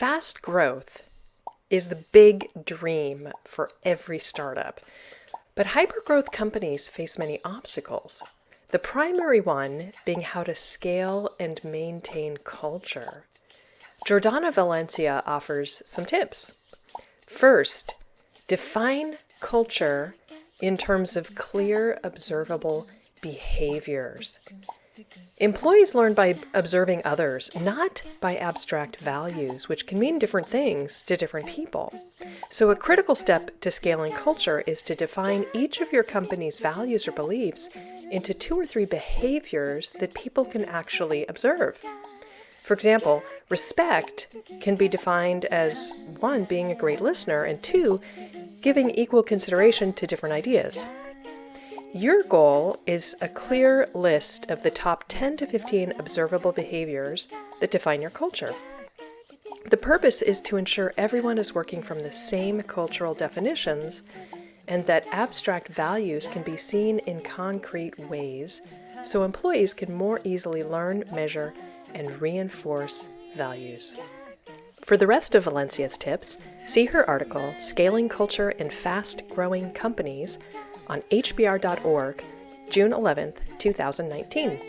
Fast growth is the big dream for every startup, but hypergrowth companies face many obstacles. The primary one being how to scale and maintain culture. Jordana Valencia offers some tips. First, define culture in terms of clear, observable behaviors. Employees learn by observing others, not by abstract values, which can mean different things to different people. So a critical step to scaling culture is to define each of your company's values or beliefs into 2 or 3 behaviors that people can actually observe. For example, respect can be defined as 1, being a great listener, and 2, giving equal consideration to different ideas. Your goal is a clear list of the top 10 to 15 observable behaviors that define your culture. The purpose is to ensure everyone is working from the same cultural definitions and that abstract values can be seen in concrete ways so employees can more easily learn, measure, and reinforce values. For the rest of Valencia's tips, see her article, Scaling Culture in Fast-Growing Companies, on hbr.org, June 11th, 2019.